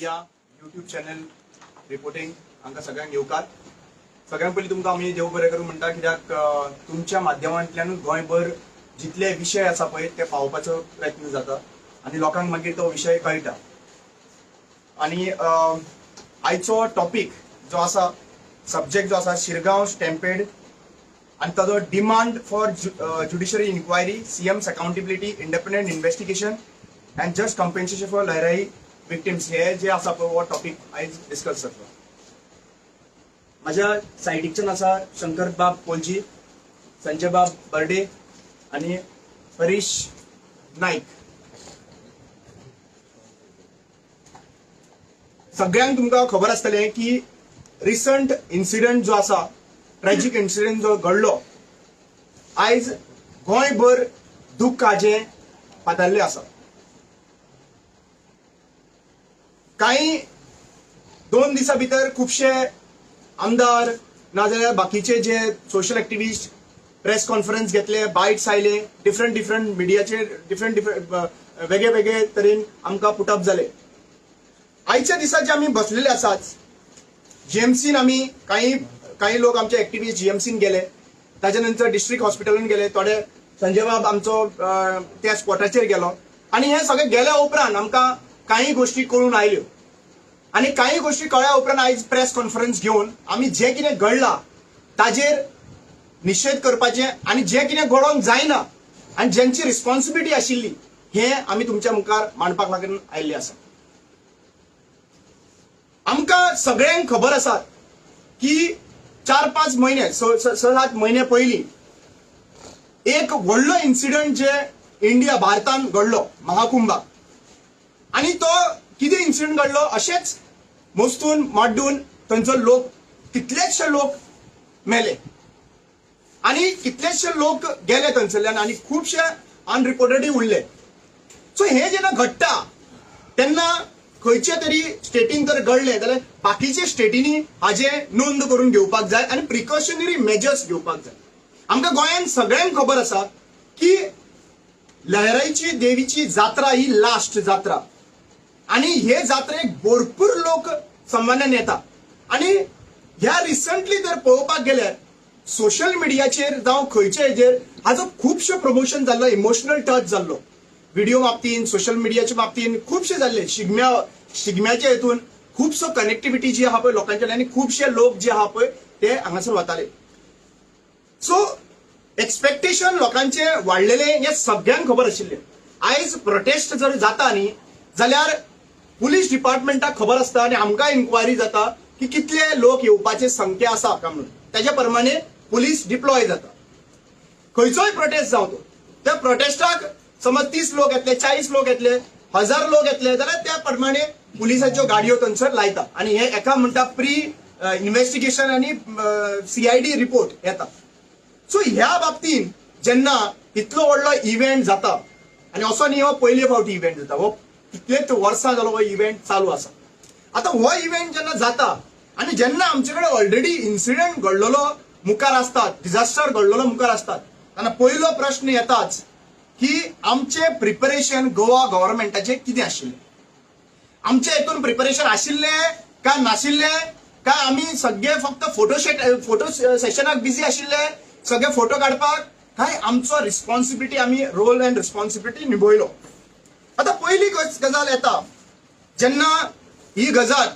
Media YouTube channel reporting हांकां सगळ्यांक येवकार. सगळ्यांत पयलीं तुमकां आमी देव बरें करूं म्हणटा, कित्याक तुमच्या माध्यमांतल्यानूच गोंयभर जितले विशय आसा पळय ते पावोवपाचो प्रयत्न जाता आनी लोकांक मागीर तो विशय कळटा. आनी आयचो टॉपीक जो आसा, सब्जेक्ट जो आसा, शिरगांव स्टॅम्पेड आनी ताजो demand for judiciary inquiry, CM's accountability, independent investigation and just compensation for Lairai victims. हे जे आसा पळय हो टॉपीक आयज डिस्कस जातलो. माझ्या सायडीच्यान आसा शंकर बाब पोलजी, संजय बाब बर्डे आणि हरीश नाईक. सगळ्यांक तुमकां खबर आसतलें की रिसंट इन्सिडंट जो आसा, ट्रॅजिक इन्सिडंट जो घडलो, आयज गोंयभर दुख्खाचें पातळ्ळें आसा. काही 2 दिसां भितर खुबशे आमदार नाजाल्यार बाकीचे जे सोशल एक्टिविस्ट प्रेस कॉन्फरन्स घेतले, बायट्स आयले, डिफरंट मिडियाचे डिफरंट वेगळे वेगळे तरेन आमकां पुटअप जाले. आयच्या दिसा जे आमी बसलेले आसात, जीएमसीन आमी काही लोक आमचे एक्टिविस्ट जीएमसीन गेले, ताच्या नंतर डिस्ट्रिक्ट हॉस्पिटलान गेले, थोडे संजय बाब आमचो त्या स्पॉटाचेर गेलो. आणि हे सगळे गेल्या उपरांत आमकां काही गोष्टी कळून आयल्यो आणि काही गोष्टी कळ्या उपरांत आयज प्रेस कॉन्फरन्स घेवन आमी जे कितें घडलां ताजेर निशेध करपाचे आणि जे कितें घडोवंक जायना आणि ज्यांची रिस्पॉन्सिबिलिटी आशिल्ली हे आमी तुमच्या मुखार मांडपाक लागून आयिल्ले आसा. आमकां सगळ्यांक खबर आसा की 4-5 महिने 6-7 महिने पयलीं एक व्हडलो इन्सिडंट जे भारतान घडलो महाकुंभाक. आणि तो कितें इन्सिडंट घडलो, अशेंच मस्तून माड्डून थंयचो लोक, कितलेशे लोक मेले आणि कितलेशे लोक गेले थंयसरल्यान आणि खुबशे अनरिपोर्टेडूय उरले. सो हे जेन्ना घडटा तेन्ना खंयचे तरी स्टेटीन जर घडले जाल्यार बाकीच्या स्टेटींनी हाजे नोंद करून घेवपाक जाय आणि प्रिकॉशनरी मेजर्स घेवपाक जाय. आमकां गोंयांत सगळ्यांक खबर आसा की लहराईची देवीची जात्रा ही लास्ट जात्रा आणि हे जात्रेक भरपूर लोक संबंधान येता. आणि ह्या रिसंटली जर पळोवपाक गेल्यार सोशल मिडियाचेर जावं खंयचे हेजेर हाजो खुबशे प्रमोशन जाल्लो, इमोशनल टच जाल्लो. व्हिडिओ बाबतीन, सोशल मिडियाच्या बाबतीन खुबशे जाल्ले. शिगम्याच्या हेतून खुबसो कनेक्टिविटी जी आहा पळय लोकांच्या, आनी खुबशे लोक जे आहा पळय ते हांगासर वताले. सो एक्सपेक्टेशन लोकांचे वाडलेले हे सगळ्यांक खबर आशिल्ले. आयज प्रोटेस्ट जर जाता न्ही जाल्यार पुलीस डिपार्टमेंटाक खबर आसता आणि आमकां इन्क्वायरी जाता की कितले लोक येवपाची संख्या आसा काय म्हणून. त्याच्या प्रमाणे पुलीस डिप्लॉय जाता. खंयचोय प्रोटेस्ट जावं तो, त्या प्रोटेस्टाक समज 30 लोक येतले, 40 लोक येतले, 1000 लोक येतले जाल्यार त्या प्रमाणे पुलिसाच्यो गाडयो थंयसर लायता आणि हे एका म्हणटा प्री इन्व्हेस्टिगेशन आणि CID रिपोर्ट येता. सो ह्या बाबतीन जेन्ना इतलो व्हडलो इव्हेंट जाता आणि असो न्ही हो पयले फावटी इव्हेंट जाता, हो कितलेच वर्सां जालो हो इव्हेंट चालू आसा. आता हो इव्हेंट जेन्ना जाता आणि जेन्ना आमचे कडेन ऑलरेडी इन्सिडंट घडलेलो मुखार आसतात, डिझास्टर घडलेलो मुखार आसतात, तेन्ना पयलो प्रश्न येताच की आमचे प्रिपरेशन गोवा गव्हर्नमेंटाचे कितें आशिल्लें. आमचे हेतून प्रिपरेशन आशिल्लें काय नाशिल्लें, काय आमी सगळे फक्त फोटो सेशनाक बिजी आशिल्ले, सगळे फोटो काडपाक, काय आमचो रिस्पॉन्सिबिलिटी, आमी रोल अँड रिस्पॉन्सिबिलिटी निभयलो. आता पहिली गजाल येता जेन्ना ही गजाल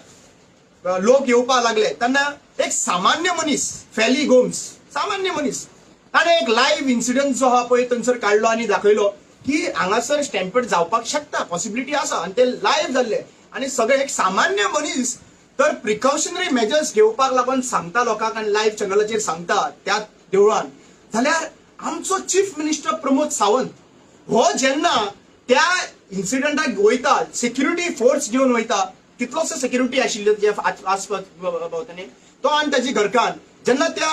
लोक येवपाक लागले तेन्ना एक सामान्य मनीस, फॅली गोम्स सामान्य मनीस ताणें एक लाईव्ह इन्सिडंट जो आहा पळय थंयसर काडलो आणि दाखयलो की हांगासर स्टॅम्पेड जावपाक शकता, पॉसिबिलिटी आसा, आणि ते लाईव्ह जाल्ले. आणि सगळे एक सामान्य मनीस तर प्रिकॉशनरी मेजर्स घेवपाक लागून सांगता लोकांक आणि लाईव्ह चॅनलाचेर सांगता त्या देवळान. जाल्यार आमचो चीफ मिनिस्टर प्रमोद सावंत हो जेन्ना त्या इन्सिडंटाक वयता, सिक्युरिटी फोर्स घेवन वयता, कितलोसो सिक्युरिटी आशिल्ले जे आसपास भोंवतणी, तो आनी ताची घरकान जेन्ना त्या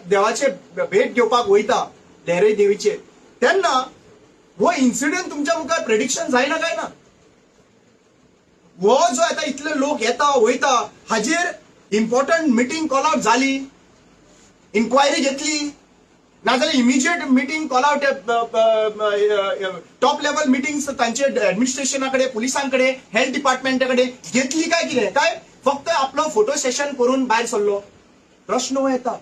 देवाचे भेट घेवपाक वयता लहराई देवीचे, तेन्ना हो इन्सिडंट तुमच्या मुखार प्रेडिक्शन जायना काय ना. हो जो आता इतले लोक येता वयता हाजेर इम्पॉर्टंट मिटींग कॉल आउट जाली, इन्क्वायरी घेतली नाजाल्यार immediate meeting call out top level meetings तांचे ऍडमिनिस्ट्रेशना कडेन पुलिसां कडेन हेल्थ डिपार्टमेंटा कडेन घेतली काय कितें काय फक्त आपलो फोटो सेशन करून भायर सरलो प्रश्न हो येता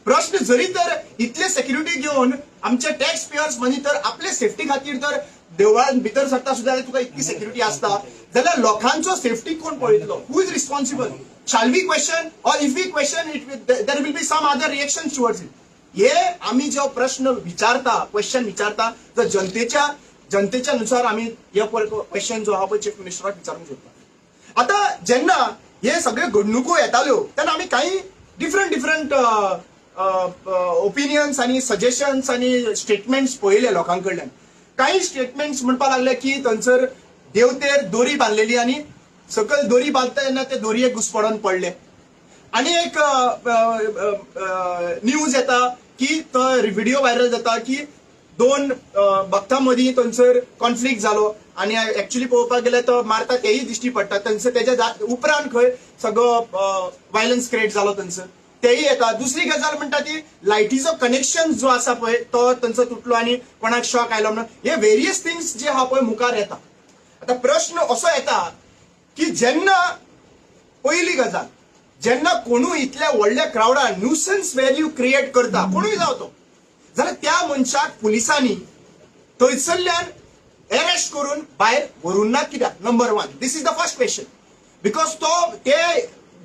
प्रश्न जरी तर इतले सेक्युरिटी घेवन आमचे टॅक्स पेयर्स मनी तर आपले सेफ्टी खातीर तर देवळान भितर सरता सुद्दां तुका इतकी सेक्युरिटी आसता जाल्यार लोकांचो सेफ्टी कोण पळयतलो who is responsible shall we question or if we question it there will be some other reaction towards it हे आम्ही जो प्रश्न विचारता क्वेश्चन विचारता तर जनतेच्या नुसार आम्ही हे क्वेश्चन जो हा पळय चीफ मिनिस्टराक विचारूंक सोदता आता जेन्ना हे सगळे घडणुको येताल्यो तेन्ना आमी काही डिफरंट ओपिनियन्स आणि सजेशन्स आणि स्टेटमेंट्स पळयले लोकां कडल्यान काही स्टेटमेंट्स म्हणपाक लागले की थंयसर देवतेर दोरी बांदलेली आणि सकयल दोरी बांदता तेन्ना ते दोरयेक घुस्पडोन पडले आणि एक न्यूज येता की तो व्हिडिओ व्हायरल जाता की दोन भक्तां मदीं थंयसर कॉन्फ्लिक्ट जालो आणि ऍक्च्युली पळोवपाक गेल्यार तो मारता तेही दिश्टी पडटा थंयसर तेच्या उपरांत खंय सगळो वायलन्स क्रिएट जालो थंयसर तेही येता दुसरी गजाल म्हणटा ती लायटीचो कनेक्शन जो आसा पळय तो थंयसर तुटलो आणि कोणाक शॉक आयलो म्हणून हे वेरियस थिंग्स जे आहा पळय मुखार येता आता प्रश्न असो येता की जेन्ना पहिली गजाल जेन्ना कोणूय इतल्या व्हडल्या क्राउडान न्यूसन्स व्हॅल्यू क्रिएट करता कोणूय जावं जाल्यार त्या मनशाक पुलिसांनी थंयसरल्यान अरेस्ट करून भायर व्हरून ना कित्याक number 1 this is the first question because ते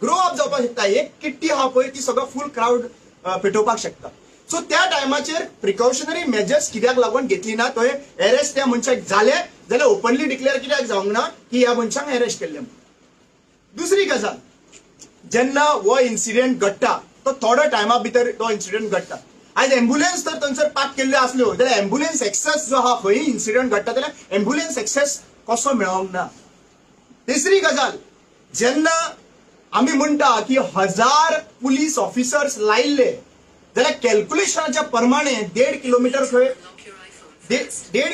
ग्रो अप जावपाक शकता एक किट्टी आहा पळय ती सगळो फुल क्राउड पेटोवपाक शकता सो त्या टायमाचेर प्रिकॉशनरी मेजर्स कित्याक लागून घेतली ना थंय अरेस्ट त्या मनशाक जाले जाल्यार ओपनली डिक्लेअर कित्याक जावंक ना की ह्या मनशाक अरेस्ट केल्ले दुसरी गजाल जेन्ना हो इन्सिडेंट घडटा तो थोड्या टायमा भितर तो इन्सिडेंट घडटा आज एम्ब्युलन्स तर थंयसर पार्क केल्ल्यो आसल्यो जाल्यार एम्ब्युलन्स एक्सेस जो आहा खंय इन्सिडेंट घडटा जाल्यार एम्ब्युलन्स एक्सेस कसो मेळोंक ना तिसरी गजाल जेन्ना आमी म्हणटा की 1000 पुलीस ऑफिसर्स लायिल्ले जाल्यार कॅल्क्युलेशनाच्या प्रमाणे 1.5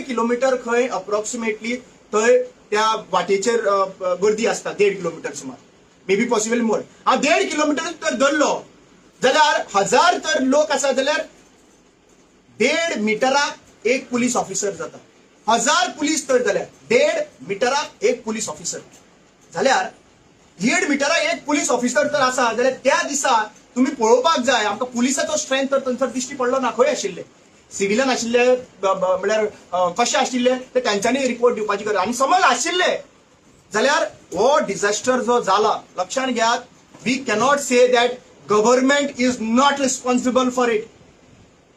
किलोमीटर खंय अप्रॉक्सिमेटली थंय त्या वाटेचेर गर्दी आसता 1.5 किलोमीटर सुमार may be possible more 1.5 kilometre तर धरलो जाल्यार 1000 तर लोक आसा जाल्यार 1.5 मिटराक एक पुलीस ऑफिसर जाता 1000 पुलीस तर जाल्यार 1.5 मिटराक एक पुलीस ऑफिसर जाल्यार 1.5 मिटराक एक पुलीस ऑफिसर तर आसा जाल्यार त्या दिसा तुम्ही पळोवपाक जाय आमकां पुलिसाचो स्ट्रेंथ तर थंयसर दिश्टी पडलो ना खंय आशिल्ले सिव्हिलन आशिल्ले म्हळ्यार कशे आशिल्ले ते तांच्यांनी रिपोर्ट दिवपाची गरज आनी समज आशिल्ले जाल्यार हो डिझास्टर जो जाला लक्षात घेयात we cannot say that government is not responsible for it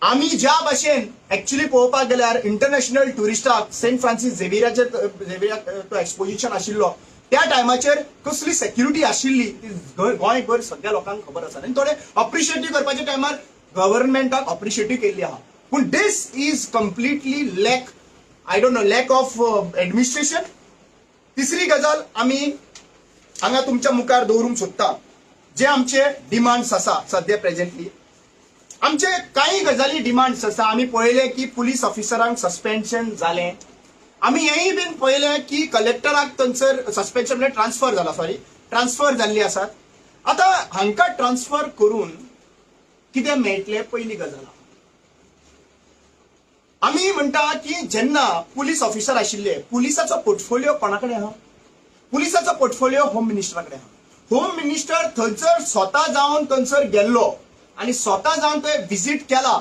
आम्ही ज्या भाशेन एक्च्युअली पळोवपाक गेल्यार इंटरनॅशनल टुरिस्टाक सेंट फ्रांसीस झेवियराक तो एक्सपोजिशन आशिल्लो त्या टायमाचेर कसली सेक्युरिटी आशिल्ली गोंयभर सगळ्या लोकांक खबर आसा आनी थोडे अप्रिशिएटिव्ह करपाच्या टायमार गव्हर्नमेंटाक अप्रिशिएटिव्ह केल्ली आहा पूण this is completely lack I don't know lack of administration तिसरी गजाल आमी हांगा तुमच्या मुखार दवरूंक सोदता जे आमचे डिमांड्स आसा सध्या प्रेझेंटली आमचे काही गजाली डिमांड्स आसा आमी पळयले की पुलीस ऑफिसरांक सस्पेन्शन जालें आमी हेंय बीन पळयलें की कलेक्टराक थंयसर सस्पेन्शन म्हणजे ट्रान्सफर जाल्ली आसात आतां हांकां ट्रान्सफर करून कितें मेळटलें पयली गजाल आमी म्हणटा की जेन्ना पुलीस ऑफिसर आशिल्ले पुलिसाचो पोर्टफोलिओ कोणा कडेन आहा पुलिसाचो पोर्टफोलिओ होम मिनिस्टरा कडेन आहा होम मिनिस्टर थंयसर स्वता जावन थंयसर गेल्लो आनी स्वता जावन थंय विजीट केला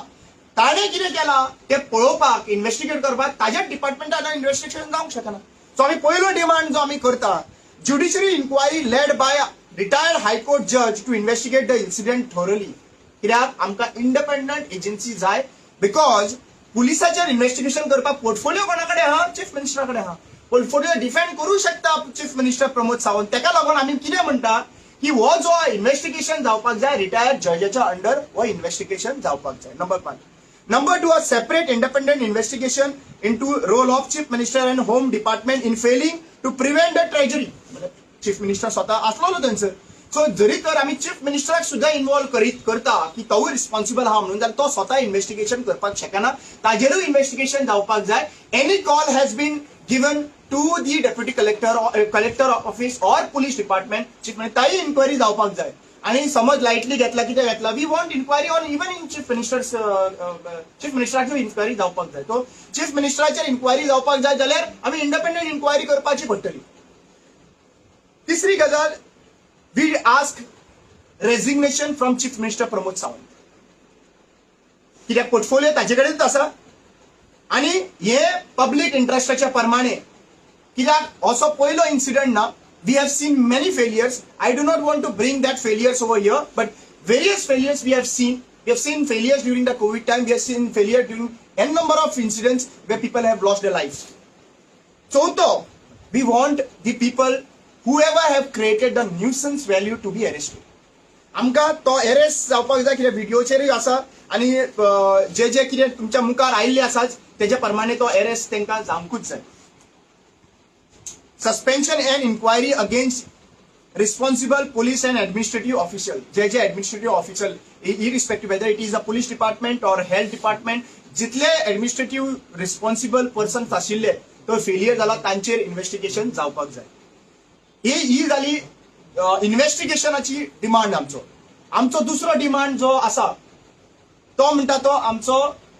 ताणें कितें केलां तें पळोवपाक इन्व्हेस्टिगेट करपाक ताज्या डिपार्टमेंटान इन्व्हेस्टिगेशन जावंक शकना सो आमी पयलो डिमांड जो आमी करता judiciary inquiry led by retired high court जज to investigate the incident thoroughly कित्याक आमकां इंडिपेंडंट एजन्सी जाय बिकॉज पुलिसाचेर इन्व्हेस्टिगेशन करपाक पोर्टफोलिओ कोणा कडेन आहा चीफ मिनिस्टरा कडेन आहा पोर्टफोलिओ डिफेंड करूं शकता चीफ मिनिस्टर प्रमोद सावंत तेका लागून आमी कितें म्हणटा की हो जो इन्व्हेस्टिगेशन जावपाक जाय रिटायर्ड जजाच्या अंडर हो इन्व्हेस्टिगेशन जावपाक जाय number 1 number 2 a separate independent investigation into role of chief minister and home department in failing to prevent the tragedy chief minister स्वतः असलो थंयसर सो जरी तर आमी चीफ मिनिस्टराक सुद्धा इन्वॉल्व करता की तोय रिस्पॉन्सिबल आहा म्हणून जाल्यार तो स्वतः इन्व्हेस्टिगेशन करपाक शकना ताजेरूय इन्व्हेस्टिगेशन जावपाक जाय any call has been given to the deputy collector office or police department chief minister ताई इन्क्वायरी जावपाक जाय आणि समज लायटली घेतला कितें घेतला we want inquiry on even in chief मिनिस्टराची इन्क्वायरी जावपाक जाय. तो चीफ मिनिस्टराचेर इन्क्वायरी जावपाक जाय जाल्यार आमी इंडिपेंडंट इन्क्वायरी करपाची पडटली. तिसरी गजाल we ask resignation from chief minister Pramod Sawant. कित्याक पोर्टफोलियो ताचे कडेनच आसा आणि हे पब्लीक इंट्रस्टाच्या प्रमाणे कित्याक असो पयलो इन्सिडंट ना. We have seen many failures. I do not want to bring that failures over here, but various failures we have seen. We have seen failures during the COVID time. We have seen failure during n number of incidents where people have lost their lives. Chauto, we want the people whoever have created the nuisance value to be arrested. आमकां तो arrest जावपाक जाय कित्याक व्हिडिओचेरूय आसा आनी जे जे कितें तुमच्या मुखार आयिल्ले आसात तेजे प्रमाणे तो अरेस्ट तांकां जावंकूच जाय. Suspension and inquiry against responsible police and administrative official. जे administrative official, irrespective whether it is a police department or health department, जितले administrative responsible persons आशिल्ले तो फेलियर जाला तांचेर इन्व्हेस्टिगेशन जावपाक जाय. ही जाली इन्व्हेस्टिगेशनाची डिमांड आमचो. आमचो दुसरो डिमांड जो आसा तो म्हणटा तो आमचो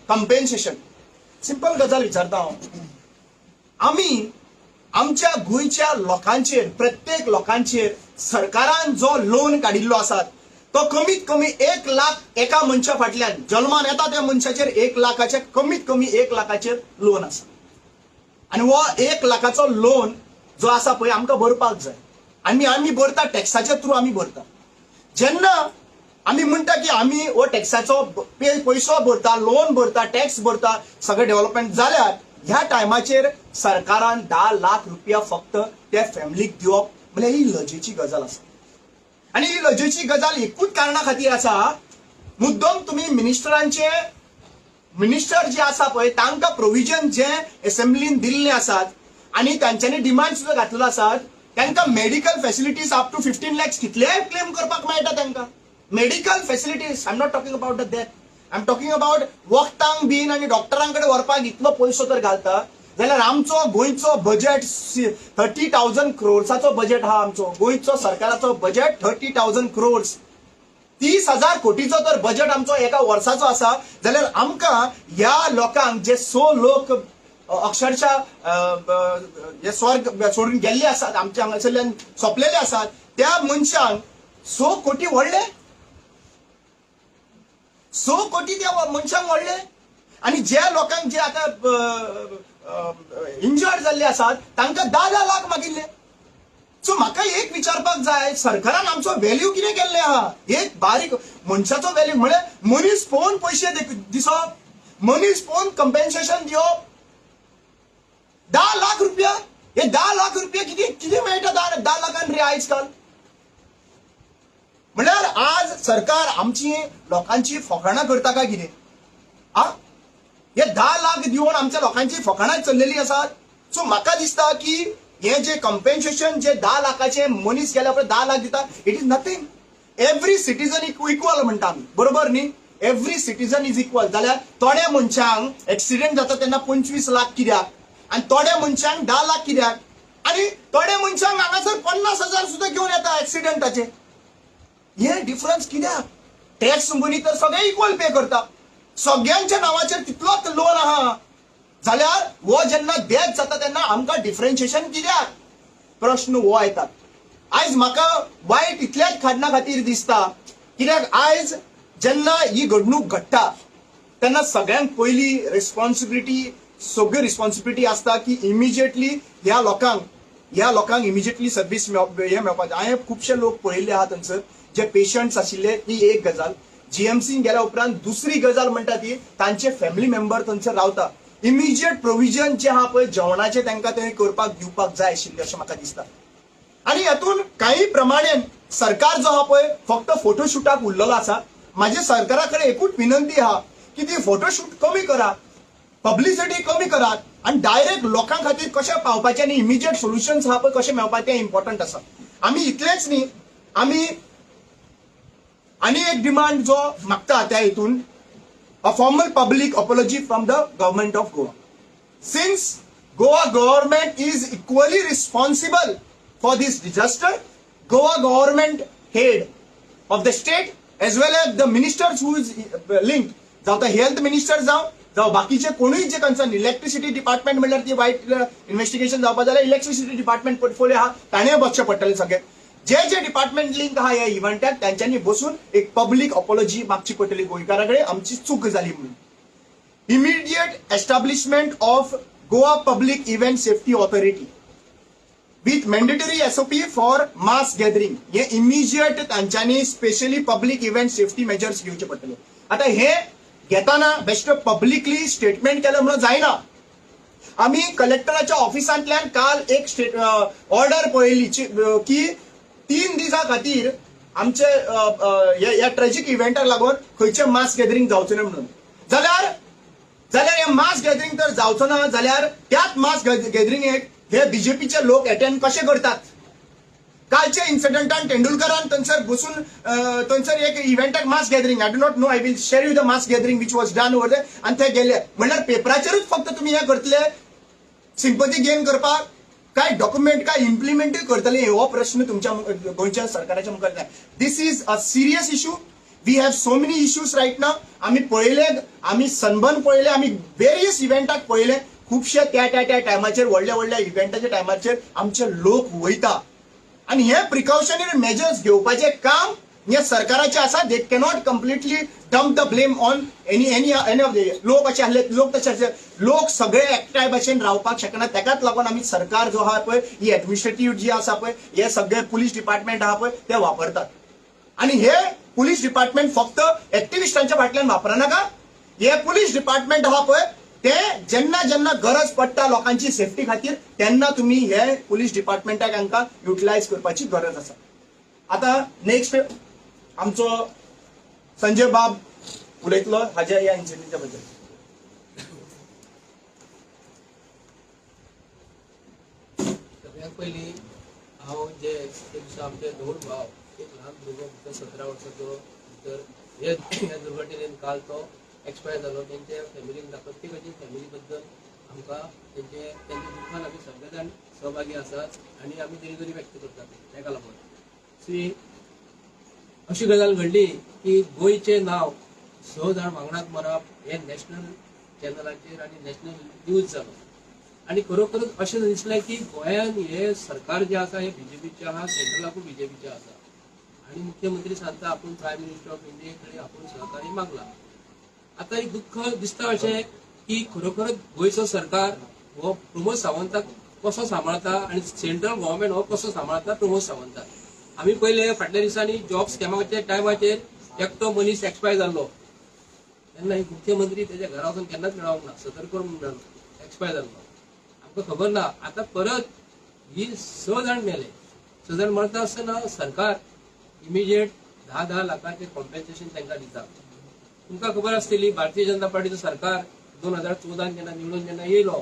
कंपेन्सेशन. सिंपल गजाल विचारता हांव. आमी आमच्या गोंयच्या लोकांचेर प्रत्येक लोकांचेर सरकारान जो लोन काडिल्लो आसा तो कमीत कमी 1 लाख एका मनशा फाटल्यान जल्मान येता त्या मनशाचेर 1 लाखाचे कमीत कमी 1 लाखाचेर लोन आसा. आनी हो 1 लाखाचो लोन जो आसा पळय आमकां भरपाक जाय आनी आमी भरता टॅक्साच्या थ्रू आमी भरता. जेन्ना आमी म्हणटा की आमी हो टॅक्साचो पयसो भरता, लोन भरता, टॅक्स भरता, सगळें डेव्हलपमेंट जाल्यार ह्या टायमाचेर सरकारान 10 लाख रुपया फक्त त्या फॅमिलीक दिवप म्हणजे ही लजेची गजाल आसा. आणि ही लजेची गजाल एकूच कारणा खातीर आसा. मुद्दम तुम्ही मिनिस्टर जे आसा पळय तांकां प्रोविजन जे असेंब्लीन दिल्ले आसात आणि तांच्यांनी डिमांड सुद्धा घातलेलो आसात तांकां medical facilities up to 15 lakhs कितलेय क्लेम करपाक मेळटा तांकां. Medical facilities I am not talking about the death. I am talking about वखदांक बीन आणि डॉक्टरांकडे व्हरपाक इतलो पयसो तर घालता जाल्यार आमचो गोंयचो बजेट 30,000 crores बजेट हा. आमचो गोंयचो सरकाराचो बजेट 30,000 crores. 30,000 कोटीचो तर बजेट आमचो एका वर्साचो आसा जाल्यार आमकां ह्या लोकांक जे 100 लोक अक्षरशः जे स्वर्ग सोडून गेल्ले आसात आमच्या हांगासरल्यान सोंपलेले आसात त्या मनशांक 100 कोटी व्हडले. 100 कोटी त्या मनशांक व्हडले आणि ज्या लोकांक जे आता इंजर्ड जाल्ले आसात तांकां 10 लाख मागिल्ले. सो म्हाका एक विचारपाक जाय सरकारान आमचो व्हॅल्यू कितें केल्ले आहा. एक बारीक मनशाचो व्हॅल्यू म्हणजे मनीस पळोवन पयशे दिसप, मनीस पळोवन कंपेन्सेशन दिवप. 10 लाख रुपया हे 10 लाख रुपया कितें मेळटा 10 लाखान रे आयज काल. म्हळ्यार आज सरकार आमची लोकांची फकाणां करता काय कितें. हे 10 लाख दिवन आमच्या लोकांची फकाणां चल्लेली आसात. सो म्हाका दिसता की हे जे कंपेन्सेशन जे 10 लाखाचे मनीस गेल्या उपरांत 10 लाख दिता it is nothing. Every citizen equal म्हणटा आमी बरोबर न्ही. एव्हरी सिटीजन इज इक्वल जाल्यार थोड्या मनशांक एक्सिडेंट जाता तेन्ना 25 लाख कित्याक आणि थोड्या मनशांक 10 लाख कित्याक आणि थोड्या मनशांक हांगासर 50,000 सुद्धा घेवन येता एक्सिडेंटाचे. हे डिफरन्स कित्याक. टॅक्स मनी तर सगळे इक्वल पे करता. सगळ्यांच्या नावाचेर तितलोच लोन आहा जाल्यार हो जेन्ना डेथ जाता तेन्ना आमकां डिफरन्शिएशन कित्याक प्रश्न हो येतात. आयज म्हाका वायट इतल्याच खाडना खातीर दिसता कित्याक आयज जेन्ना ही घडणूक घडटा तेन्ना सगळ्यांत पयली सगळी रिस्पॉन्सिबिलिटी आसता की इमिजिएटली ह्या लोकांक इमिजिएटली सर्व्हिस हे मेळपाचें. हांवें खुबशे लोक पळयल्ले आहा थंयसर जे पेशंट्स आशिल्ले ती एक गजाल. जीएमसीन गेल्या उपरांत दुसरी गजाल म्हणटा ती तांचे फॅमिली मेंबर थंयसर रावता. इमिजिएट प्रोविजन जे आहा पळय जेवणाचे तांकां ते करपाक दिवपाक जाय आशिल्ले अशें म्हाका दिसता. आनी हातून काही प्रमाणेन सरकार जो आहा पळय फक्त फोटोशूटाक उरलेलो आसा. म्हाजे सरकारा कडेन एकूच विनंती आहा की ती फोटोशूट कमी करात, पब्लिसिटी कमी करात आणि डायरेक्ट लोकां खातीर कशें पावपाचें आनी इमिजिएट सोल्युशन्स आहा पळय कशें मेळपाचें तें इम्पॉर्टंट आसा. आमी इतलेंच न्ही आमी आनी एक डिमांड जो मागता त्या हितून a formal public apology from the government of Goa. Since Goa government is equally responsible for this disaster, Goa government head of the state as well as the ministers who is linked, जावं तो health minister जावं बाकीचे कोणूय जे concern, electricity department म्हणल्यार ती वायट investigation जावपा जाल्यार इलेक्ट्रिसिटी डिपार्टमेंट पोर्टफोलिओ आहा ताणें बसचें पडटलें सगळें. जे जे डिपार्टमेंट लिंक आहा ह्या इव्हेंटाक तांच्यांनी बसून एक पब्लीक अपॉलॉजी मागची पडटली गोंयकारां कडेन आमची चूक जाली म्हणून. Immediate establishment of Goa public event safety authority with mandatory SOP for mass gathering. हे इमिजिएट तांच्यांनी specially public event safety measures घेवचे पडटले. आता हे घेताना बेस्ट पब्लिकली स्टेटमेंट केलं म्हणून जायना. आम्ही कलेक्टराच्या ऑफिसांतल्यान काल एक ऑर्डर पळयली की 3 दिसां खातीर आमचे ह्या ट्रॅजिक इव्हेंटाक लागून खंयचे मास गॅदरिंग जावचें ना म्हणून. जाल्यार हे मास गॅदरिंग तर जावचो ना जाल्यार त्याच मास गॅदरिंगेक हे बीजेपीचे लोक अटेंड कशे करतात. कालच्या इन्सिडेंटान तेंडुलकरान थंयसर बसून थंयसर एक इव्हेंटाक mass gathering, I do not know, I will share you the mass gathering which was done over there, आनी थंय गेले म्हणल्यार पेपराचेरूच फक्त तुम्ही हे करतले सिंपथी गेन करपाक काय डॉक्युमेंट काय इम्प्लिमेंटूय करतले हो प्रश्न तुमच्या गोंयच्या सरकाराच्या मुखार जाय. This is a serious issue. We have so many issues right now. आम्ही पळयले, आम्ही सनबर्न पळयले, आम्ही वेरियस इव्हेंटाक पळयले. खुबशे त्या टायमाचेर व्हडल्या व्हडल्या इव्हेंटाच्या टायमाचेर आमचे लोक वयता आणि हे प्रिकॉशनरी मेजर्स घेवपाचे काम हे सरकाराचे आसा. They cannot completely dump the blame on any of the लोक असे आसले, लोक तसे लोक सगळे एकठांय भाशेन रावपाक शकना. ताकाच लागून आमी सरकार जो आहा पळय, ही एडमिनिस्ट्रेटिव्ह जी आसा पळय, हे सगळे पुलीस डिपार्टमेंट आहा पळय ते वापरतात. आणि हे पुलीस डिपार्टमेंट फक्त एक्टिविस्टांच्या फाटल्यान वापरनाका. हे पुलीस डिपार्टमेंट आहा पळय ते जेन्ना गरज पडटा लोकांची सेफ्टी खातीर तेन्ना तुम्ही हे पुलीस डिपार्टमेंटाक हांकां युटिलायज करपाची गरज आसा. आता नेक्स्ट आमचो संजय बाब उलयतलो हाज्या ह्या इन्सिडेंटा बद्दल. सगळ्यात पयलीं हांव जे एक आमचे दोन भाव, एक ल्हान भुरगो भितर 17 वर्साचो भितर ह्या दुर्घटनेन काल तो एक्सपायर जालो. तेंच्या फॅमिलीक प्रत्येकाची फॅमिली बद्दल आमकां त्यांच्या दुखान आमी सगळे जाण सहभागी आसात आनी आमी दिलगिरी व्यक्त करतात. ताका लागून सी अशी गजाल घडली की गोंयचें नांव 6 जाण वांगडाक मरप हे नॅशनल चॅनलाचेर आनी नॅशनल न्यूज जालो. आनी खरोखरच अशें दिसलें की गोंयान हे सरकार जे आसा हे बीजेपीचे आहा, सेंट्रलाकूय बीजेपीचे आसा आनी मुख्यमंत्री सांगता आपूण प्रायम मिनिस्टर ऑफ इंडिये कडेन आपूण सहकार्य मागला. आता एक दुःख दिसता अशें की खरोखरच गोंयचो सरकार हो प्रमोद सावंताक कसो सांबाळता आनी सेंट्रल गव्हर्मेंट हो कसो सांबाळता प्रमोद सावंताक. आमी पयले फाटल्या दिसांनी जॉब स्कॅमाच्या टायमाचेर एकटो मनीस एक्सपायर जाल्लो तेन्ना एक मुख्यमंत्री तेच्या घरा वचून केन्नाच मेळोंक ना, सतर्क म्हणून एक्सपायर जाल्लो. आमकां खबर ना. आता परत ही 6 जाण मेले. 6 जाण मरता आसतना सरकार इमिजिएट 10 लाखांचे कॉम्पेन्सेशन तांकां दिता. तुमकां खबर आसतली भारतीय जनता पार्टीचो सरकार 2014 जेन्ना निवडून जेन्ना येयलो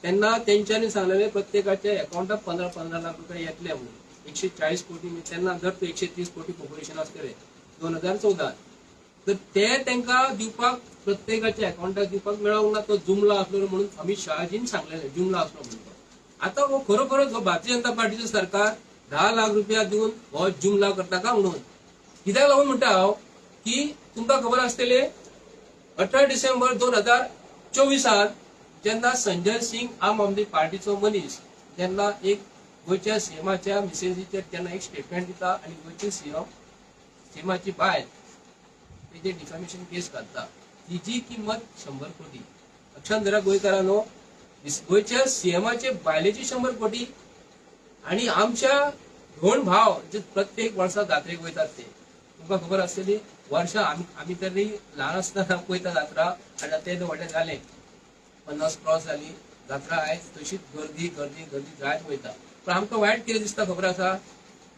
तेन्ना तेंच्यांनी सांगलेले प्रत्येकाच्या अकाउंटाक 15 लाख रुपया येतले म्हणून. 140 कोटी तेन्ना जर 130 कोटी पॉप्युलेशन आसतलें 2014 तर ते तांकां दिवपाक प्रत्येकाच्या अकाउंटाक दिवपाक मेळोंक ना. तो जुमला आसलो म्हणून अमित शहाजीन सांगलेले जुमला आसलो म्हणून. आता हो खरोखरच हो भारतीय जनता पार्टीचो सरकार 10 लाख रुपया दिवन हो जुमला करता का म्हणून. कित्याक लागून म्हणटा हांव की तुमकां खबर आसतले 18 डिसेंबर 2024 जेन्ना संजय सिंग आम आदमी पार्टीचो मनीस जेन्ना एक गोंयच्या सीएमाच्या मिसेजीचेर जेन्ना एक स्टेटमेंट दिता आनी गोंयची सीएमाची बायल तेजे डिफॅमेशन केस घालता तिची किंमत 100 कोटी. लक्षात धरा गोंयकारांनो, गोंयच्या सीएमाचे बायलेची 100 कोटी आनी आमच्या दोन भाव जे प्रत्येक वर्सा जात्रेक वयतात ते तुमकां खबर आसतली. वर्षा आमी तरी ल्हान आसतना पळयता जात्रा आनी आतां ते व्हडले जाले 50 क्रॉस जाली जात्रा. आयज तशीच गर्दी जायत वयता. पण आमकां वायट कितें दिसता खबर आसा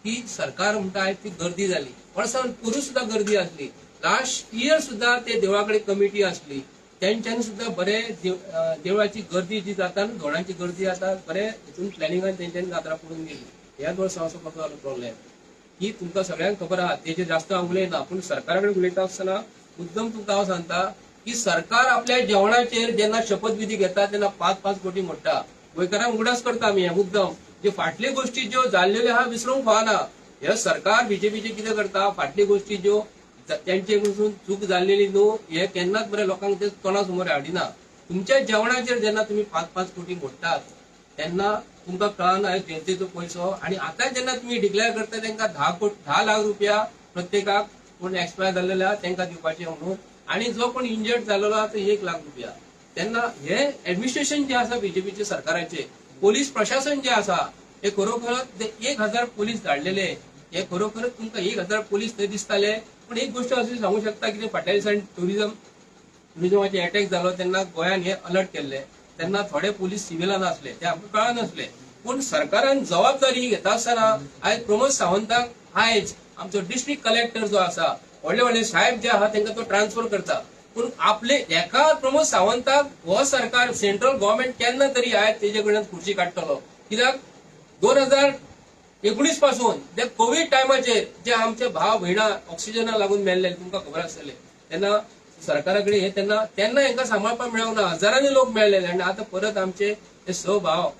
की सरकार म्हणटा आयज ती गर्दी जाली. वर्सान पुरूय सुद्दां गर्दी आसली. लास्ट इयर सुद्दां ते देवळा कडेन कमिटी आसली तेंच्यांनी सुद्दां बरे देवळाची गर्दी जी जाता न्हू धोडांची गर्दी जाता बरे हितून प्लॅनिंगान तेंच्यांनी जात्रा पळोवन गेली. ह्याच वर्सा असो कसो जालो प्रॉब्लेम की तुमकां सगळ्यांक खबर आहा. तेजेर जास्त हांव उलयना पूण सरकारा कडेन उलयता आसतना मुद्दम तुमकां हांव सांगता की सरकार आपल्या जेवणाचेर जेन्ना शपथविधी घेता तेन्ना 5-5 कोटी मोडटा. गोंयकारांक उगडास करता आमी हे मुद्दम जे फाटल्यो गोष्टी ज्यो जाल्लेल्यो आहा विसरूंक फावना. हे सरकार बीजेपीचे कितें करता, फाटली गोष्टी ज्यो त्यांचे कडसून चूक जाल्लेली न्हू हे केन्नाच बरे लोकांक ते तोंडा समोर हाडिना. तुमच्या जेवणाचेर जेन्ना तुम्ही 5-5 कोटी मोडटात तेन्ना तुमकां कळना जनतेचो पयसो. आणि आता जेन्ना तुम्ही डिक्लेअर करता तांकां 10 लाख रुपया प्रत्येकाक कोण एक्सपायर जाल्लेले आहा तांकां दिवपाचे म्हणून, आणि जो कोण इंजर्ड जाल्लो आहा तो 1 लाख रुपया. तेन्ना हे ऍडमिनिस्ट्रेशन जे आसा बीजेपीचे सरकाराचे, पोलीस प्रशासन जे आसा हे खरोखरच ते 1000 पोलीस धाडलेले, हे खरोखरच तुमकां 1000 पोलीस थंय दिसताले. पण एक गोष्ट अशी सांगू शकता की फाटल्या दिसांनी टुरिझमाचे अटॅक जालो तेन्ना गोंयान हे अलर्ट केल्ले, तेन्ना थोडे पोलीस सिव्हिलान आसले ते आमकां कळनासले. पूण सरकारान जबाबदारी घेता आसतना आयज प्रमोद सावंताक आयज आमचो डिस्ट्रिक्ट कलेक्टर जो आसा, व्हडले व्हडले साहेब जे आहा तांकां तो ट्रान्सफर करता. पूण आपले एका प्रमोद सावंताक हो सरकार सेंट्रल गव्हर्नमेंट केन्ना तरी आयज तेजे कडल्यान खुर्ची काडटलो. कित्याक 2019 पासून ते कोविड टायमाचेर जे आमचे भाव भयणा ऑक्सिजना लागून मेल्ले तुमकां खबर आसतले, तेन्ना सरकारा कडेन हे तेन्ना हांकां सांबाळपाक मेळना, हजारांनी लोक मेळ्ळेले. आनी आतां परत आमचे ते 6 भाव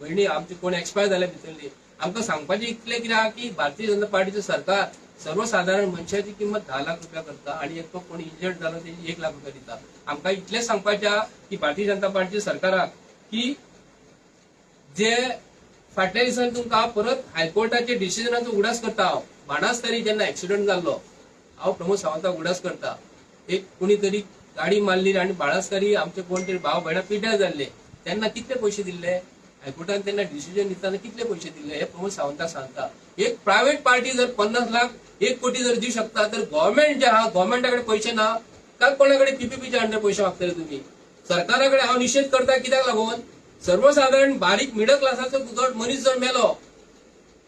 भयणी आमचे कोण एक्सपायर जाले भितरली. आमकां सांगपाचें इतलें कितें आहा की भारतीय जनता पार्टीचें सरकार सर्वसाधारण मनशाची किंमत 10 लाख रुपया करता आणि एक तो कोण इंजर्ड जालो तेजी 1 लाख रुपया दिता. आमकां इतलेंच सांगपाचें आहा की भारतीय जनता पार्टीच्या सरकाराक की जे फाटल्या दिसांनी तुमकां परत हायकोर्टाच्या डिसिजनाचो उगडास करता हांव. बाणास्तारी जेन्ना एक्सिडंट जाल्लो हांव प्रमोद सावंताक उगडास करता. एक कोणी तरी गाडी मारली आणि बाणास्तारी आमचे कोण तरी भाव भयणा पिड्ड्यार जाल्ले, तेन्ना कितले पयशे दिल्ले हायकोर्टान, तेन्ना डिसिजन दिताना कितले पयशे दिल्ले हे प्रमोद सावंताक सांगता. एक प्रायव्हेट पार्टी जर 50 लाख 1 कोटी जर दिवं शकता तर गव्हर्नमेंट जे आहा गव्हर्नमेंटा कडेन पयशे ना, काय कोणाकडे पीपीपीच्या अंडर पयशे मागतले तुम्ही. सरकारा कडेन हांव निशेध करता कित्याक लागून सर्वसाधारण बारीक मिडल क्लासाचो जर मनीस जर मेलो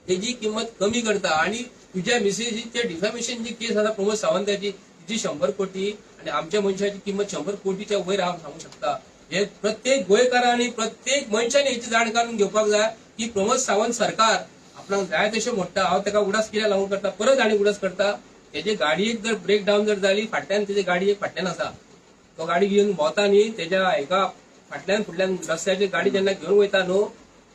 तेजी किंमत कमी करता. आणि तुझ्या मिसेजीचे डिफॅमेशन जी केस आसा प्रमोद सावंताची तिची 100 कोटी आणि आमच्या मनशाची किंमत 100 कोटीच्या वयर हांव सांगू शकता. हे प्रत्येक गोंयकारांनी प्रत्येक मनशाने हेची जाण काढून घेवपाक जाय की प्रमोद सावंत सरकार आपणाक जाय तशें मोडटा. हांव ताका उडास कित्याक लागून करता, परत आनी उडास करता. तेजे गाडयेक जर ब्रेक डावन जर जाली, फाटल्यान तेजे गाडी एक फाटल्यान आसा, तो गाडी घेवन भोंवता न्ही, तेज्या एका फाटल्यान फुडल्यान रस्त्याची गाडी जेन्ना घेवन वयता न्हू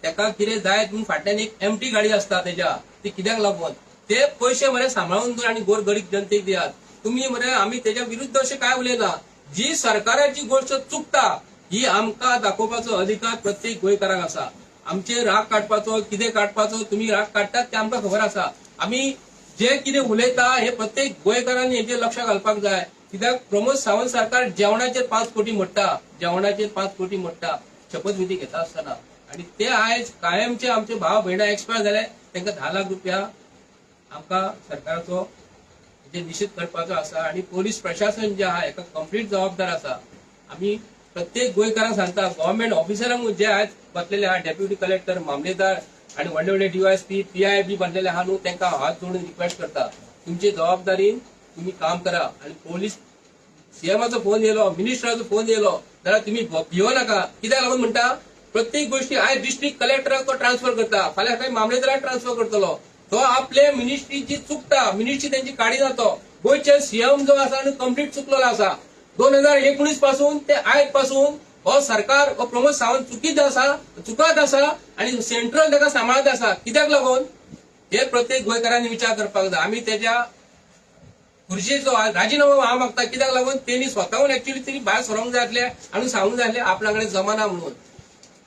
तेका कितें जाय म्हणून फाटल्यान एक एमटी गाडी आसता तेज्या, ती कित्याक लागून ते पयशे मरे सांबाळून दवर आनी गोरगरीब जनतेक दियात तुम्ही. मरे आमी तेज्या विरुद्ध अशें काय उलयना. जी सरकाराची गोष्ट चुकता ही आमकां दाखोवपाचो अधिकार प्रत्येक गोंयकाराक आसा. आमचे राग काडपाचो कितें काडपाचो तुम्ही राग काडटात ते आमकां खबर आसा. आमी जे कितें उलयता हे प्रत्येक गोंयकारांनी हेचेर लक्ष घालपाक जाय. कित्याक प्रमोद सावंत सरकार जेवणाचेर 5 कोटी मोडटा, जेवणाचेर 5 कोटी मोडटा शपथविधी घेता आसतना. आणि ते आयज कायमचे आमचे भाव भयणा एक्सपायर जाले तांकां 10 लाख रुपया आमकां सरकाराचो निश्चित करपाचो आसा. आणि पोलीस प्रशासन जे आहा हेका कंप्लीट जबाबदार आसा. आमी प्रत्येक गोंयकारांक सांगता, गव्हर्नमेंट ऑफिसरांक जे आयज बसलेले आहा डेप्युटी कलेक्टर, मामलेदार आणि व्हडले व्हडले डीवायएसपी पीआयबी बनलेले आहा न्हू तांकां हात जोडून रिक्वेस्ट करता तुमची जबाबदारीन तुम्ही काम करा. आणि पोलीस सीएमाचो फोन येयलो, मिनिस्टराचो फोन येयलो जाल्यार तुम्ही भिवो नाका. कित्याक लागून म्हणटा प्रत्येक गोष्टी आयज डिस्ट्रिक्ट कलेक्टराक तो ट्रान्सफर करता, फाल्यां काही मामलेदाराक ट्रान्सफर करतलो. तो आपले मिनिस्ट्रीची चुकता, मिनिस्ट्री त्यांची काडिना. तो गोंयचे सीएम जो आसा कंप्लीट चुकलेलो आसा. 2019 पासून ते आयज पासून हो सरकार हो प्रमोद सावंत चुकत आसा आणि सेंट्रल ताका सांबाळत आसा. कित्याक लागून हे प्रत्येक गोंयकारांनी विचार करपाक जाय. आमी तेज्या खुर्चेचो राजीनामो हांव मागता. कित्याक लागून तेणी स्वताहून एक्च्युअली तरी भायर सरोंक जाय आसलें आनी सांगूंक जाय आसलें आपल्या कडेन जमाना म्हणून.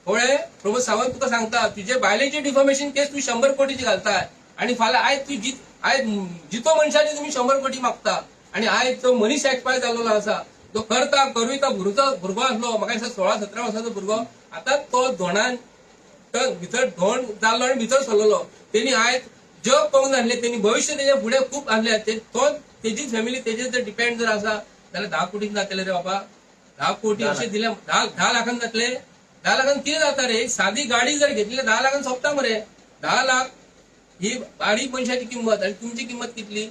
पळय प्रमोद सावंत तुका सांगता तुजे बायलेचे डिफॉर्मेशन केस तूं 100 कोटीची घालताय आणि फाल्यां आयज तूं आयज जितो मनशाचे तुम्ही 100 कोटी मागता. आणि आयज तो मनीस एक्सपायर जाल्लो आसा, तो करता भुरगो आसलो, म्हाका दिसता 16-17 वर्साचो भुरगो, आतां तो धोंडान भितर धोंड जाल्लो आनी भितर सरलेलो. तेणी आयज जग पळोवंक नासलें, तेणी भविश्य तेजे फुडें खूब आहलें. तो तेजी फॅमिली तेजेर जर डिपेंड जर आसा जाल्यार 10 कोटीक जातले रे बाबा. 10 कोटी अशें दिले 10 लाखांक जातले. 10 लाखांक कितें जाता रे. सादी गाडी जर घेतली 10 लाखांक सोंपता मरे. 10 लाख ही बारीक मनशाची किंमत. आणि तुमची किंमत कितली,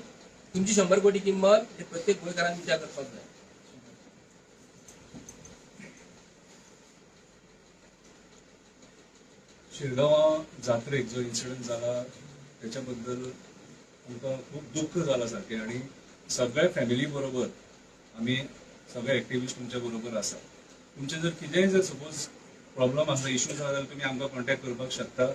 तुमची 100 कोटी किंमत. हे प्रत्येक गोंयकारांनी विचार करपाक जाय. शिरगांव जात्रेक जो इन्सिडंट जाला त्याच्याबद्दल आमकां खूप दुःख जाला सारखें. आणि सगळ्या फॅमिली बरोबर आमी सगळे एक्टिविस्ट तुमच्या बरोबर आसा. तुमचे जर कितेंय जर सपोज प्रॉब्लम आसा, इश्यूज आसा जाल्यार तुमी आमकां कॉन्टॅक्ट करपाक शकता.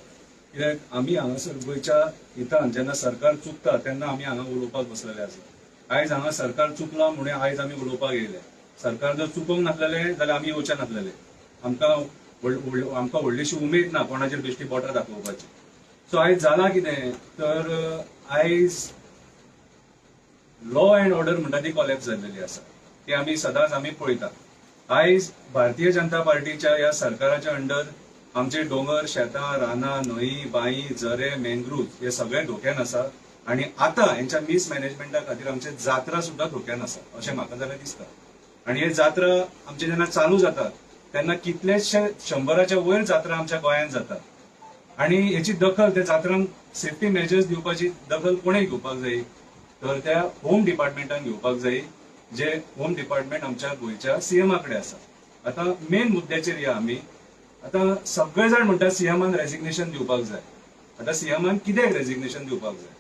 कित्याक आमी हांगासर गोंयच्या हितान जेन्ना सरकार चुकता तेन्ना आमी हांगा उलोवपाक बसलेले आसा। आयज हांगा सरकार चुकला म्हणून आयज आमी उलोवपाक येयले। सरकार जर चुकोवंक नासलेले जाल्यार आमी येवचे नासलेले। आमकां व्हडलीशी उमेद ना कोणाचेर बेश्टी बोटां दाखोवपाची। सो आयज जाला कितें तर आयज लॉ अँड ऑर्डर म्हणटा ती कॉलेप्स जाल्लेली आसा। ती आमी सदांच आमी पळयता। आयज भारतीय जनता पार्टीच्या ह्या सरकाराच्या अंडर आमचे दोंगर, शेतां, रानां, न्हंय, बांय, झरे, मॅंग्रुव्ज हे सगळे धोक्यान आसा आणि आता हेंच्या मिसमॅनेजमेंटा खातीर आमचे जात्रा सुद्धा धोक्यान आसा अशें म्हाका जाल्यार दिसता। आणि हे जात्रा आमचे जेन्ना चालू जातात तेन्ना कितलेशे 100च्या वयर जात्रा आमच्या गोंयांत जातात आणि हेची दखल त्या जात्रांक सेफ्टी मेजर्स दिवपाची दखल कोणें घेवपाक जाय तर त्या होम डिपार्टमेंटान घेवपाक जाय, जे होम डिपार्टमेंट आमच्या गोंयच्या सीएमा कडेन आसा। आता मेन मुद्द्याचेर या आमी। आता सगळे जाण म्हणतात सीएमान रेजिग्नेशन दिवपाक जाय। आता सीएमान कित्याक रेजिग्नेशन दिवपाक जाय?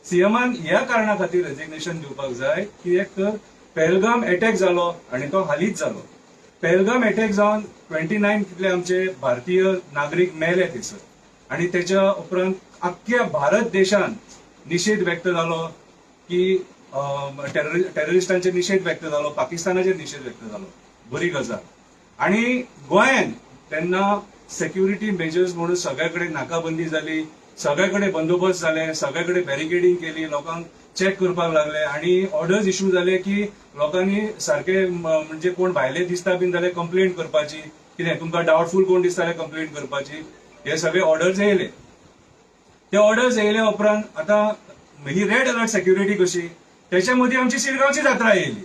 सीएमान ह्या कारणां खातीर रेजिग्नेशन दिवपाक जाय कित्याक तर पहलगाम अटॅक जालो आणि तो हालींच जालो। पहलगाम अटॅक जावन 29 कितले आमचे भारतीय नागरीक मेले थंयसर आणि त्याच्या उपरांत अख्ख्या भारत देशान निषेध व्यक्त जालो की टेररिस्टांचे निषेध व्यक्त जालो, पाकिस्तानाचेर निषेध व्यक्त जालो, बरी गजाल। आणि गोंयान तेन्ना सेक्युरिटी मेजर्स म्हणून सगळे कडेन नाकाबंदी जाली, सगळे कडेन बंदोबस्त जाले, सगळे कडेन बॅरिकेडिंग केली, लोकांक चेक करपाक लागले आणि ऑर्डर्स इश्यू जाले की लोकांनी सारखे म्हणजे कोण भायले दिसता बीन जाल्यार कंप्लेंट करपाची, कितें तुमकां डावटफूल कोण दिसता जाल्यार कंप्लेंट करपाची, हे सगळे ऑर्डर्स येयले। ते ऑर्डर्स येयले उपरांत आता ही रेड अलर्ट सेक्युरिटी कशी, त्याच्या मदीं आमची शिरगांवची जात्रा येयली।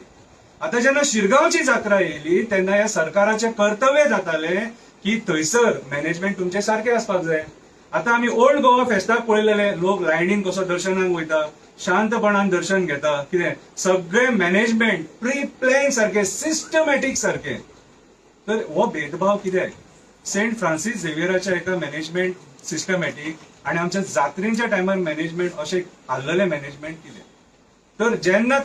आता जेन्ना शिरगांवची जात्रा येयली तेन्ना ह्या सरकाराचे कर्तव्य जाताले की थंयसर मॅनेजमेंट तुमचे सारखे आसपाक जाय। आता आमी ओल्ड गोवा फेस्ताक पळयलेले, लोक लायनीन कसो दर्शनाक वयता, शांतपणान दर्शन घेता, कितें सगळे मॅनेजमेंट प्री प्लॅन सारखे, सिस्टमॅटीक सारखे। तर हो भेदभाव कित्याक? सेंट फ्रांसीस झेवियराच्या एका मॅनेजमेंट सिस्टमॅटीक आणि आमच्या जात्रेच्या टायमार मॅनेजमेंट अशें आसलेले मॅनेजमेंट कितें? तर जेन्ना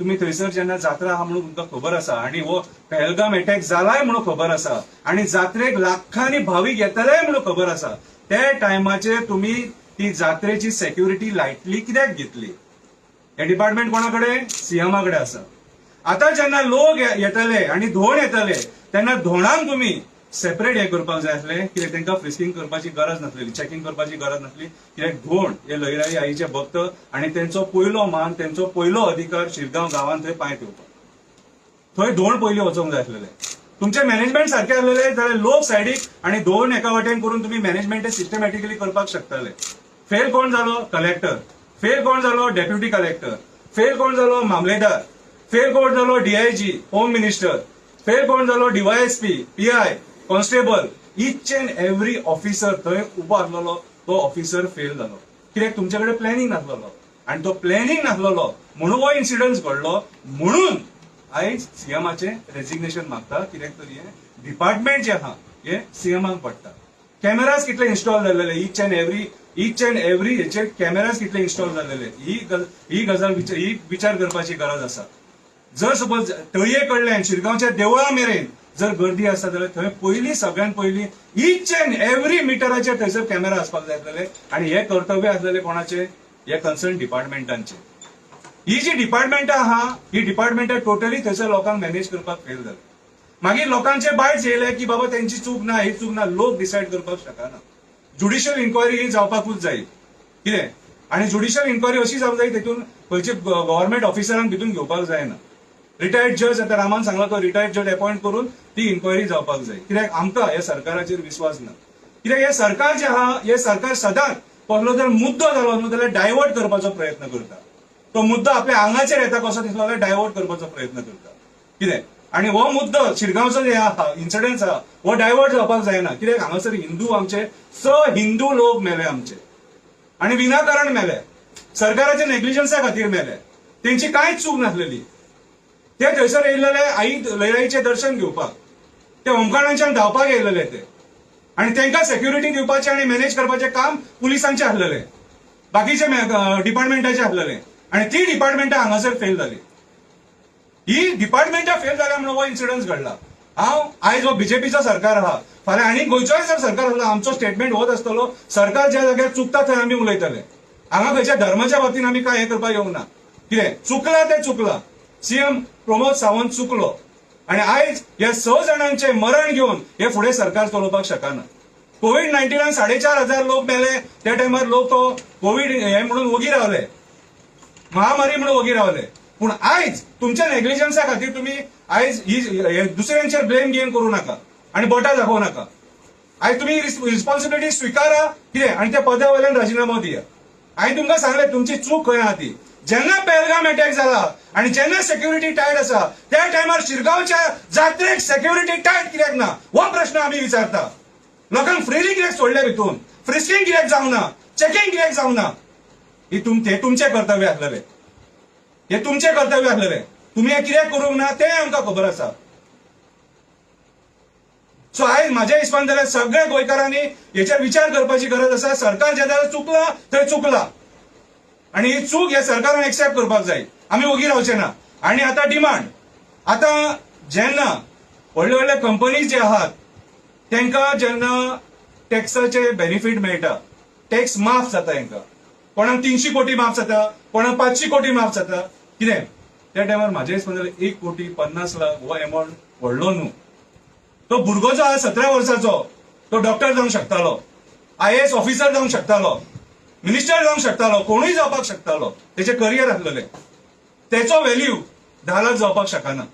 तुम्ही थंयसर जेन्ना जात्रा आहा म्हणून तुमकां खबर आसा आणि हो पहलगाम अटॅक जालाय म्हणून खबर आसा आणि जात्रेक लाखांनी भाविक येतलेय म्हणून खबर आसा, त्या टायमाचेर तुम्ही ती जात्रेची सेक्युरिटी लायटली कित्याक घेतली? हे डिपार्टमेंट कोणाकडे? सीएमा कडेन आसा। आता जेन्ना लोक येतले आणि धोंड येतले तेन्ना धोंडांक तुम्ही सेपरेट हे करपाक जाय आसले, कित्याक तांकां फ्रिस्किंग करपाची गरज नासलेली, चेकिंग करपाची गरज नासली, कित्याक धोंड हे लयराई आईचे भक्त आणि त्यांचो पयलो मान, त्यांचो पयलो अधिकार शिरगांव गांवांत थंय पांय ठेवपाक। थंय धोंड पयलीं वचोंक जाय आसलेले। तुमचे मॅनेजमेंट सारखे आसलेले जाल्यार लोक सायडीक आणि धोंड एका वाटेन करून तुम्ही मॅनेजमेंट सिस्टमॅटिकली करपाक शकताले। फेल कोण जालो? कलेक्टर। फेल कोण जालो? Deputy collector. फेल कोण जालो? मामलेदार। फेल कोण जालो? DIG, home minister. फेल कोण जालो? DySP, PI, constable. Each and every officer थंय उबो आसलेलो तो ऑफिसर फेल जालो, कित्याक तुमच्याकडे प्लॅनिंग नासलेलो आणि तो प्लॅनिंग नासलेलो म्हणून हो इन्सिडन्स घडलो। म्हणून आयज सीएमाचे रेजिग्नेशन मागता, कित्याक तर हे डिपार्टमेंट जे आहा हे सीएमाक पडटा। कॅमेराज कितले इन्स्टॉल जाल्लेले, इच अँड एव्हरी हेचे कॅमेराज कितले इन्स्टॉल जाल्लेले, ही गजाल विचार करपाची गरज आसा। जर सपोज तळये कडल्यान शिरगांवच्या देवळा मेरेन जर गर्दी आसा जाल्यार थंय पयलीं सगळ्यात पयलीं इच अँड एव्हरी मिटराचेर थंयसर कॅमेरा आसपाक जाय आसलेले आणि हे कर्तव्य आसलेले कोणाचे? हे कन्सर्न डिपार्टमेंटांचे। ही जी डिपार्टमेंटां आहा ही डिपार्टमेंटां टोटली थंयसर लोकांक मॅनेज करपाक फेल जाले। मागीर लोकांचे बायट येयले की बाबा तेंची चूक ना, ही चूक ना, लोक डिसायड करपाक शकना। ज्युडिशियल इन्क्वायरी ही जावपाकूच जाय, कितें? आणि ज्युडिशियल इन्क्वायरी अशी जावंक जाय तितून खंयचे गव्हर्नमेंट ऑफिसरांक भितून घेवपाक जायना। रिटायर्ड जज, आता रामान सांगला तो रिटायर्ड जज अपॉइंट करून ती इन्क्वायरी जावपाक जाय, कित्याक आमकां ह्या सरकाराचेर विश्वास ना। कित्याक हे सरकार जे आहा हे सरकार सदांच कसलो जर मुद्दो जालो न्हू जाल्यार डायवर्ट करपाचो प्रयत्न करता। तो मुद्दो आपल्या आंगाचेर येता कसो दिसलो जाल्यार डायवर्ट करपाचो प्रयत्न करता, कितें? आणि हो मुद्दो शिरगांवचो जे आहा इन्सिडन्स आहा हो डायवर्ट जावपाक जायना, कित्याक हांगासर हिंदू आमचे हिंदू लोक मेले आमचे आणि विनाकारण मेले, सरकाराच्या नेग्लिजन्सा खातीर मेले, तेंची कांयच चूक नासलेली। ते थंयसर येयलेले आई लयराईचे दर्शन घेवपाक, ते होमगार्डांच्यान धांवपाक येयलेले ते आणि तांकां सेक्युरिटी दिवपाचें आणि मॅनेज करपाचें काम पुलिसांचें आसलेलें, बाकीचे डिपार्टमेंटाचे आसलेले आणि ती डिपार्टमेंटां हांगासर फेल जाली। ही डिपार्टमेंटां फेल जाल्या म्हणून हो इन्सिडन्स घडला। हांव आयज हो बीजेपीचो सरकार आहा, फाल्यां आनी गोंयचोय जर सरकार आसलो आमचो स्टेटमेंट होत आसतलो, सरकार ज्या जाग्यार चुकता थंय आमी उलयतले. हांगा खंयच्या धर्माच्या बाबतींत आमी काय हे करपाक येवंक ना. कितें चुकला ते चुकला. सीएम प्रमोद सावंत चुकलो आणि आयज ह्या 6 जाणांचे मरण घेवन हे फुडें सरकार चलोवपाक शकना. कोविड-19 4,500 लोक मेले. त्या टायमार लोक तो कोविड हे म्हणून वगी रावले, महामारी म्हणून वगी रावले. पूण आयज तुमच्या नेग्लिजन्सा खातीर तुम्ही आयज ही दुसऱ्यांचेर ब्लेम गेम करू नका आणि बोटां दाखोवं नाका. आयज तुम्ही रिस्पॉन्सिबिलिटी स्विकारा कितें आणि त्या पदा वयल्यान राजिनामो दिया. हांवें तुमकां सांगलें तुमची चूक खंय आहा ती. जेन्ना पेहलगाम अटॅक जाला आणि जेन्ना सेक्युरिटी टायट आसा त्या टायमार शिरगांवच्या जात्रेक सेक्युरिटी टायट कित्याक ना हो प्रश्न आमी विचारता. लोकांक फ्रीली कित्याक सोडले भितून, फ्रिस्किंग कित्याक जावंक ना, चेकिंग कित्याक जावंक ना. हे तुमचे कर्तव्य आसलेले, हे तुमचे कर्तव्य आसलेले. तुम्ही हे कित्याक करूंक ना ते आमकां खबर आसा. सो आयज म्हाज्या हिसपान जाल्यार सगळ्या गोंयकारांनी हेचेर विचार करपाची गरज आसा. सरकार ज्या जाग्यार चुकला थंय चुकला आणि ही चूक ह्या सरकारान एक्सेप्ट करपाक जाय. आमी वगी रावचे ना. आणि आता डिमांड, आता जेन्ना व्हडले व्हडले कंपनीज जे आहात तांकां जेन्ना टॅक्साचे बेनिफीट मेळटा, टॅक्स माफ जाता तांकां, कोणाक 300 कोटी माफ जाता, कोणाक 500 कोटी माफ जाता. कितें त्या टायमार म्हाज्या हिसपान जाल्यार 1,50,00,000 हो अमावंट व्हडलो न्हू. तो भुरगो जो आहा 17 वर्साचो तो डॉक्टर जावंक शकतालो, IAS ऑफिसर जावंक शकतालो, मिनिस्टर जावंक शकतालो, कोणूय जावपाक शकतालो. तेचे करियर आसलेले. तेचो व्हॅल्यू 10 लाख जावपाक शकना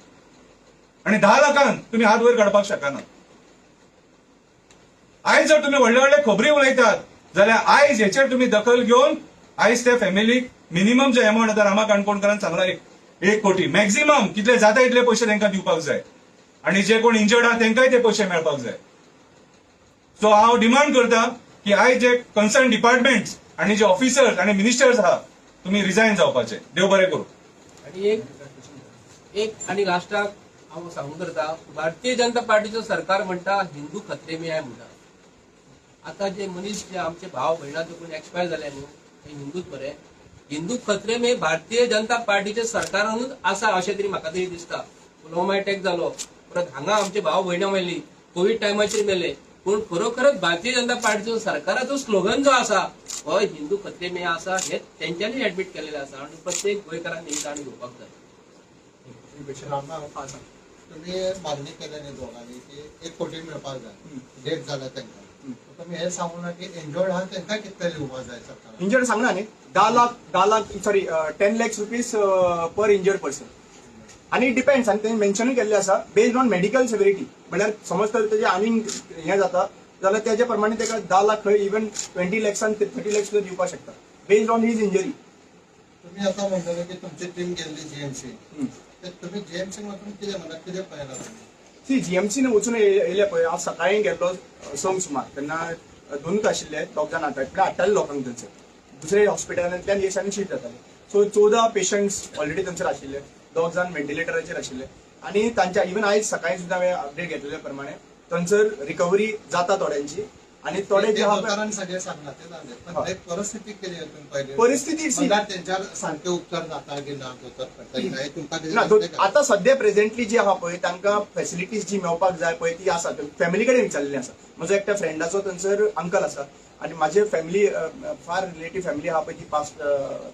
आणि 10 लाखान तुम्ही हात वयर काडपाक शकना. आयज जर तुम्ही व्हडले व्हडले खबरी उलयतात जाल्यार आयज हेचेर तुम्ही दखल घेवन आयज त्या फॅमिलीक मिनिमम जो अमावंट आतां रामा काणकोणकारान सांगला 1 कोटी मॅक्झिमम कितले जाता इतले पयशे तांकां दिवपाक जाय आणि जे कोण इंजर्ड आहा तांकांय ते पयशे मेळपाक जाय. सो हांव डिमांड करता की आयज जे कन्सर्न डिपार्टमेंट्स आणि जे ऑफिसर्स आणि मिनिस्टर्स आहा तुम्ही रिजायन जावपाचे. देव बरें करूं. आणि एक आणि लास्टाक हांव सांगूंक करता, भारतीय जनता पार्टीचो सरकार म्हणटा हिंदू खत्रे में आहे म्हणटा. आता जे मनीस जे आमचे भाव भयणाचे कोण एक्सपायर जाले न्हू ते हिंदूच बरे. हिंदू खत्रे में भारतीय जनता पार्टीचे सरकारानूच आसा अशें तरी म्हाका तरी दिसता. पुलवामा अटॅक जालो, परत हांगा आमचे भाव भयणां मेली, कोविड टायमाचेर मेले. पूण खरोखरच भारतीय जनता पार्टीचो सरकाराचो स्लोगन जो आसा हो हिंदू खत्रे में आसा हे तेंच्यांनी एडमिट केलेले आसा आणि प्रत्येक गोंयकारान ही जाण घेवपाक जाय. तुम्ही मागणी केल्याने दोघांनी की 1 कोटी मिळपाक जाय, डेट जाला तांकां. तुम्ही हे सांगू ना की इंजर्ड आहा तांकां कितले दिवपाक जाय सरकार. इंजर्ड सांगना न्ही 10 lakh sorry 10 lakhs rupees per injured person. आणि डिपेंड्स आणि त्यांनी मेन्शनूय केल्लें आसा बेस्ड ऑन मेडिकल सिव्हिरिटी. म्हळ्यार समज तर तेजे आनीक हें जाता जाल्यार तेजे प्रमाणे ताका 10 लाख खंय इवन 20 lakhs आणि 30 lakhs सुद्धा दिवपाक शकता बेस्ड ऑन हीज इंजरी. तुम्ही आता म्हणलेले की तुमची टीम गेल्ली GMC, तर तुम्ही GMC मधून कितें म्हणा कितें पळयला तुम्ही. GMC वचून येयले पळय. हांव सकाळीं गेल्लो संक सुमार तेन्ना 2 आशिल्ले, 2 जाण हाडटाले लोकांक थंयसर दुसरे हॉस्पिटलांतल्यान देशांनी शिफ्ट जाताले. सो 14 पेशंट्स ऑलरेडी थंयसर आशिल्ले, 2 जाण व्हेंटिलेटराचेर आशिल्ले आणि तांच्या इवन आयज सकाळीं सुद्धा हांवें अपडेट घेतलेल्या प्रमाणे थंयसर रिकवरी जाता थोड्यांची आणि थोडे जे लोकांनी सगळे सांगला ते जाले. पण एक परिस्थिती केली आहे तुम्ही पहिले. परिस्थिती म्हणल्यार त्यांच्यावर सारखे उपचार जाता की ना दोतोर करता की नाही तुमकां ना कितें दिसता का? आता सध्या प्रेझेंटली जी आहा पळय तांकां फॅसिलिटीज जी मेळपाक जाय पळय ती आसा. फॅमिली कडेन विचारलेली आसा. म्हजो एकट्या फ्रेंडाचो थंयसर अंकल आसा आणि माझे फॅमिली फार रिलेटिव्ह फॅमिली आहा पळय ती पास्ट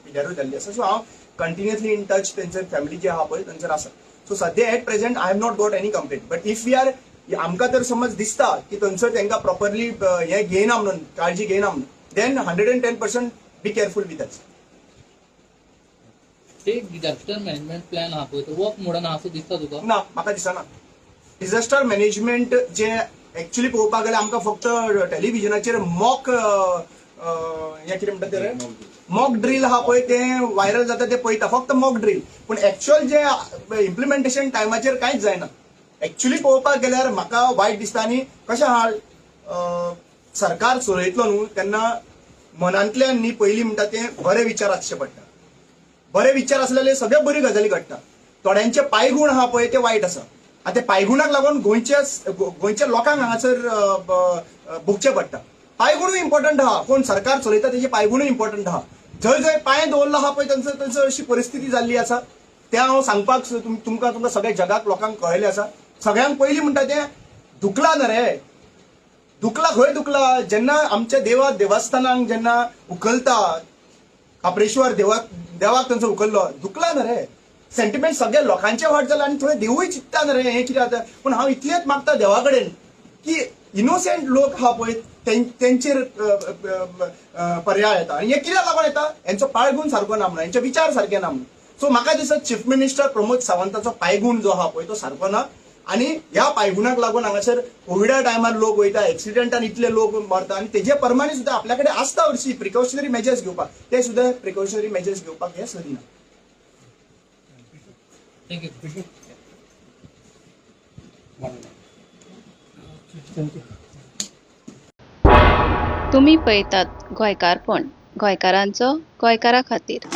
पिड्यारूय जाल्ली आसा. सो हांव कंटिन्युअसली इन टच तेंचर फॅमिली जी आहा पळय थंयसर आसा. सो सध्या at present I have not got any complaint. But if we are आमकां तर समज दिसता की थंयसर तांकां प्रॉपरली हे घेयना म्हणून काळजी घेयना म्हणून then 110% be careful with us. एक डिझास्टर मॅनेजमेंट प्लॅन हा पळय तो वर्क मोडान आहा असो दिसता तुका? ना म्हाका दिसना. डिझास्टर मॅनेजमेंट जे एक्चुअली पळोवपाक गेल्यार आमकां फक्त टेलिव्हिजनाचेर मॉक हे कितें म्हणटा ते मॉक ड्रील आहा पळय ते व्हायरल जाता ते पळयता फक्त मॉक ड्रील. पूण एक्च्युअल जे इम्प्लिमेंटेशन टायमाचेर कांयच जायना. एक्चुअली पळोवपाक गेल्यार म्हाका वायट दिसता. आनी कशें आहा सरकार चलयतलो न्हू तेन्ना मनांतल्यान न्ही पयलीं म्हणटा ते बरे विचार आसचे पडटा. बरे विचार आसलेले सगळे बरी गजाली घडटा. थोड्यांचे पायगुण आहा पळय ते वायट आसा. आनी ते पायगुणाक लागून गोंयच्या लोकांक हांगासर भोगचें पडटा. पायगुणूय इम्पॉर्टंट आहा. कोण सरकार चलयता तेजे पायगुणूय इम्पॉर्टंट आहा. जंय पांय दवरलो आहा पळय थंयसर अशी परिस्थिती जाल्ली आसा. ते हांव सांगपाक तुमकां सगळ्या जगाक लोकांक कळयलें आसा सगळ्यांक पयलीं म्हणटा तें दुखला न्ही रे, दुखला खंय दुखला जेन्ना आमच्या देवस्थानांक जेन्ना उखलता काप्रेश्वर देवाक तांचो उखल्लो, दुखला न्ही रे. सेंटिमेंट सगळे लोकांचे वाट जाला आनी थंय देवूय चित्ता न्ही रे हें कितें जाता. पूण हांव इतलेंच मागता देवा कडेन की इनोसेंट लोक आहा पळय तेंचेर पर्याय येता. आनी हे कित्याक लागून येता, हेंचो पाळगूण सारको ना म्हणून, हेंचे विचार सारके ना म्हणून. सो म्हाका दिसता चीफ मिनिस्टर प्रमोद सावंताचो पायगूण जो आहा पळय तो सारको ना. आनी ह्या पायगुणाक लागून हांगासर कोविडा टायमार लोक वयता, एक्सिडेंटान इतले लोक मरता आनी तेजे प्रमाणे सुद्धा आपल्या कडेन आसता हरशीं प्रिकॉशनरी मेजर्स घेवपाक, ते सुद्धा प्रिकॉशनरी मेजर्स घेवपाक हे सरिना. थँक्यू. तुम्ही पळयतात गोंयकारपण, गोंयकारांचो गोंयकारा खातीर.